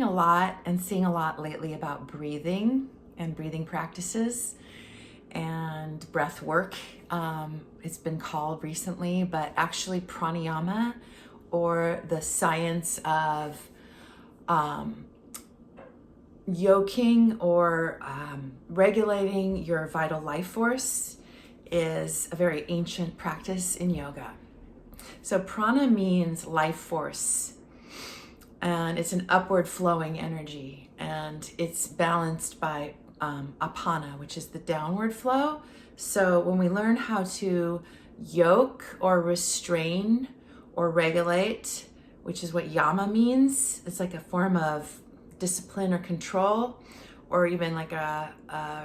A lot and seeing a lot lately about breathing and breathing practices and breath work. It's been called recently, but actually pranayama, or the science of yoking or regulating your vital life force, is a very ancient practice in yoga. So prana means life force, and it's an upward flowing energy, and it's balanced by apana, which is the downward flow. So when we learn how to yoke or restrain or regulate, which is what yama means, it's like a form of discipline or control, or even like a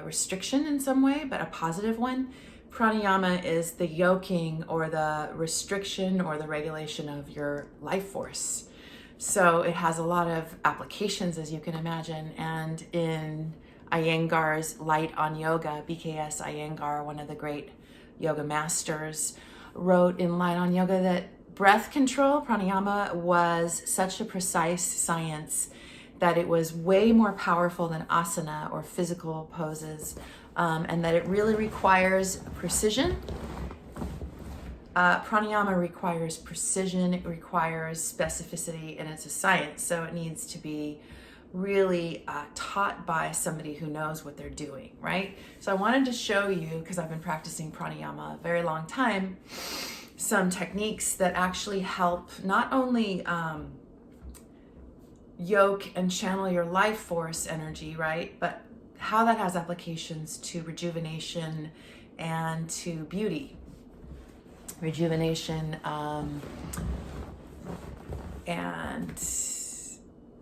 restriction in some way, but a positive one. Pranayama is the yoking or the restriction or the regulation of your life force. So it has a lot of applications, as you can imagine. And in Iyengar's Light on Yoga, BKS Iyengar, one of the great yoga masters, wrote in Light on Yoga that breath control, pranayama, was such a precise science that it was way more powerful than asana or physical poses, and that it really requires precision. Pranayama requires precision, it requires specificity, and it's a science, so it needs to be really taught by somebody who knows what they're doing, right? So I wanted to show you, because I've been practicing pranayama a very long time, some techniques that actually help not only yoke and channel your life force energy, right, but how that has applications to rejuvenation and to beauty. Rejuvenation and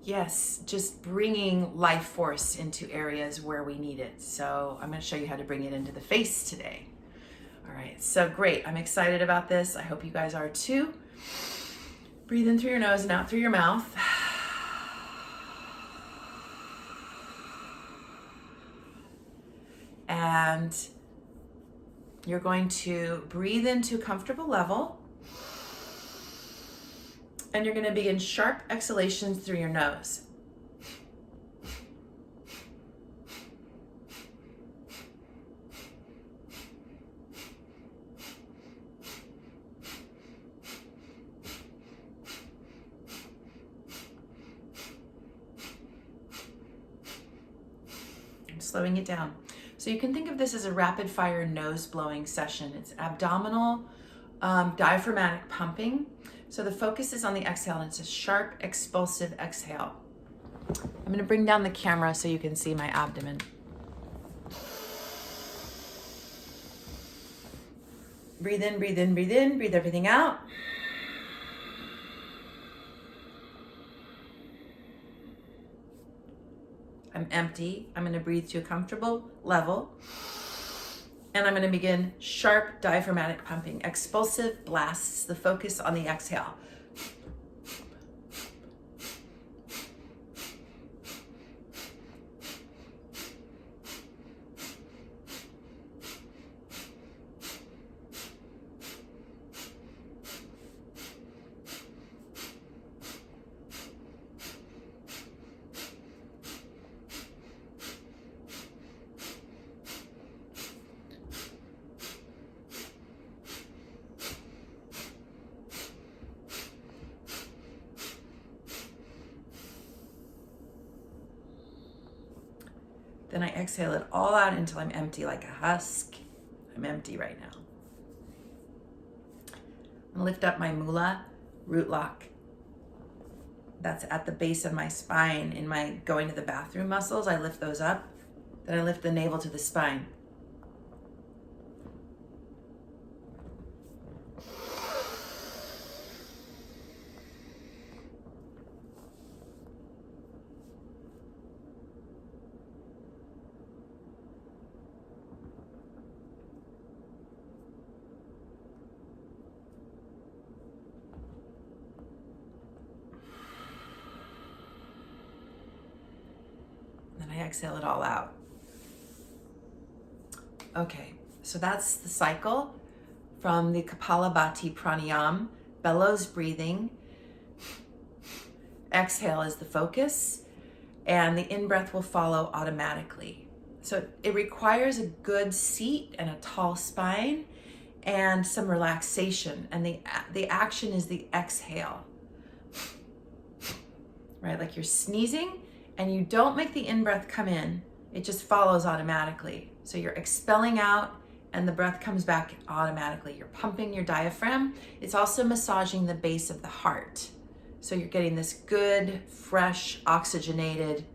yes, just bringing life force into areas where we need it. So I'm going to show you how to bring it into the face today. All right, so great. I'm excited about this. I hope you guys are too. Breathe in through your nose and out through your mouth. And you're going to breathe into a comfortable level, and you're going to begin sharp exhalations through your nose. I'm slowing it down. So you can think of this as a rapid fire nose blowing session. It's abdominal, diaphragmatic pumping. So the focus is on the exhale, and it's a sharp, expulsive exhale. I'm going to bring down the camera so you can see my abdomen. Breathe in, breathe in, breathe in, breathe everything out. I'm empty. I'm going to breathe to a comfortable level. And I'm going to begin sharp diaphragmatic pumping, expulsive blasts, the focus on the exhale. Then I exhale it all out until I'm empty like a husk. I'm empty right now. I'm gonna lift up my mula, root lock. That's at the base of my spine. In my going to the bathroom muscles, I lift those up. Then I lift the navel to the spine. I exhale it all out. Okay, so that's the cycle from the Kapalabhati pranayama, bellows breathing. Exhale is the focus. and the in-breath will follow automatically. So it requires a good seat and a tall spine and some relaxation. And the action is the exhale, right? Like you're sneezing and you don't make the in-breath come in. It just follows automatically. So you're expelling out and the breath comes back automatically. You're pumping your diaphragm. It's also massaging the base of the heart. So you're getting this good, fresh, oxygenated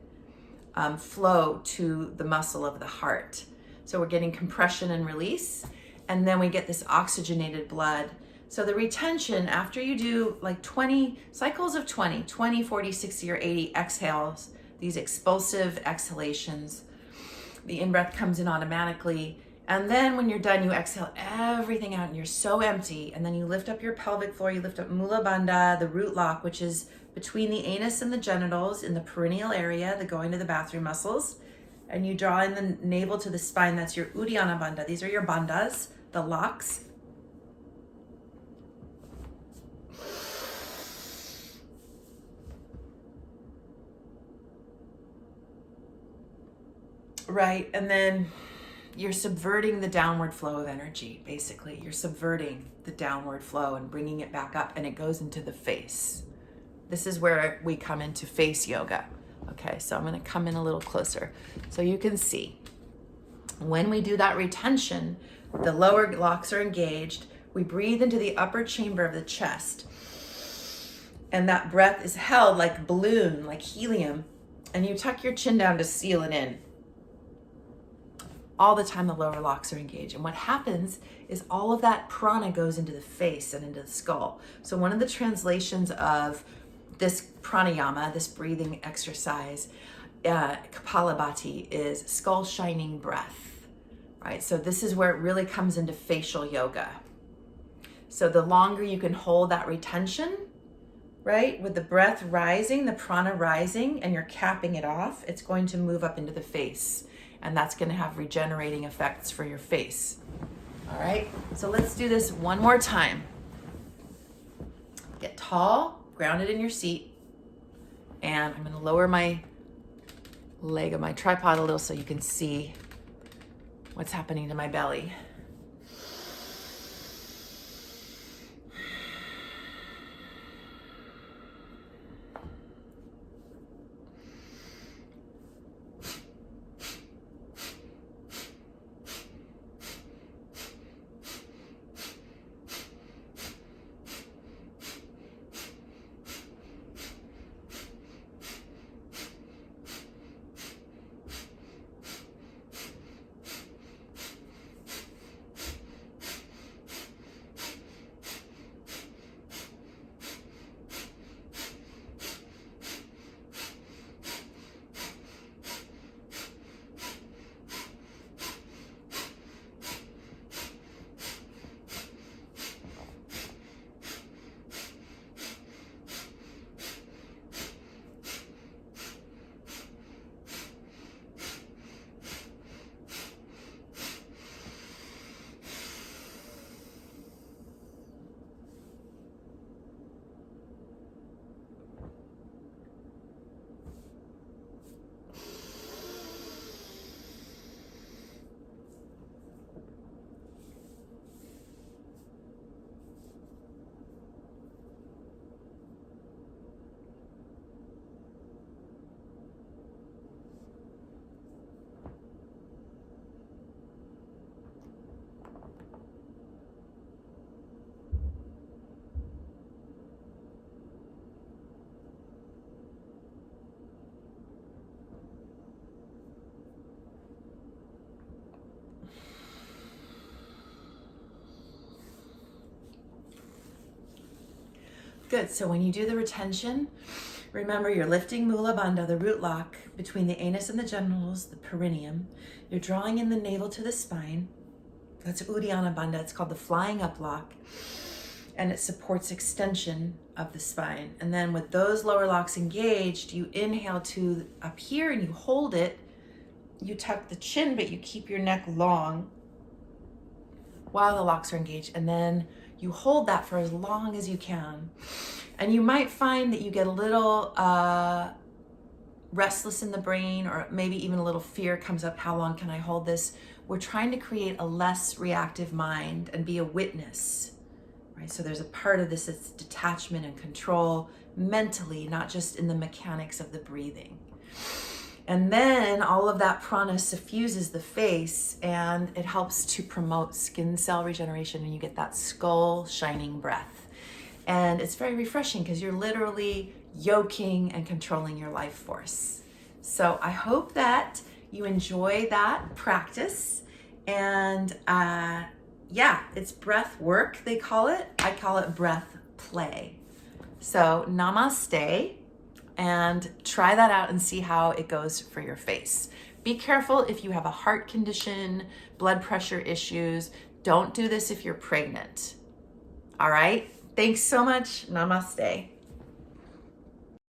flow to the muscle of the heart. So we're getting compression and release, and then we get this oxygenated blood. So the retention, after you do like 20 cycles of 20, 40, 60, or 80 exhales, these expulsive exhalations, the in-breath comes in automatically. And then when you're done, you exhale everything out and you're so empty. And then you lift up your pelvic floor, you lift up Mula Bandha, the root lock, which is between the anus and the genitals in the perineal area, the going to the bathroom muscles. And you draw in the navel to the spine, that's your Uddiyana Bandha. These are your bandhas, the locks. Right, and then you're subverting the downward flow of energy, basically. You're subverting the downward flow and bringing it back up, and it goes into the face. This is where we come into face yoga. Okay, so I'm gonna come in a little closer. So you can see, when we do that retention, the lower locks are engaged. We breathe into the upper chamber of the chest. And that breath is held like balloon, like helium. And you tuck your chin down to seal it in. All the time the lower locks are engaged. And what happens is all of that prana goes into the face and into the skull. So one of the translations of this pranayama, this breathing exercise, Kapalabhati, is skull shining breath, right? So this is where it really comes into facial yoga. So the longer you can hold that retention, right, with the breath rising, the prana rising, and you're capping it off, it's going to move up into the face. And that's going to have regenerating effects for your face. All right, so let's do this one more time. Get tall, grounded in your seat, and I'm going to lower my leg of my tripod a little so you can see what's happening to my belly. Good, so when you do the retention, remember you're lifting Mula Bandha, the root lock, between the anus and the genitals, the perineum. You're drawing in the navel to the spine. That's Uddiyana Bandha, it's called the flying up lock. And it supports extension of the spine. And then with those lower locks engaged, you inhale to up here and you hold it. You tuck the chin, but you keep your neck long while the locks are engaged. And then you hold that for as long as you can. And you might find that you get a little restless in the brain, or maybe even a little fear comes up, how long can I hold this? We're trying to create a less reactive mind and be a witness, right? So there's a part of this that's detachment and control mentally, not just in the mechanics of the breathing. And then all of that prana suffuses the face, and it helps to promote skin cell regeneration, and you get that skull shining breath. And it's very refreshing because you're literally yoking and controlling your life force. So I hope that you enjoy that practice. And it's breath work, they call it. I call it breath play. So namaste, and try that out and see how it goes for your face. Be careful if you have a heart condition, blood pressure issues. Don't do this if you're pregnant. All right? Thanks so much. Namaste.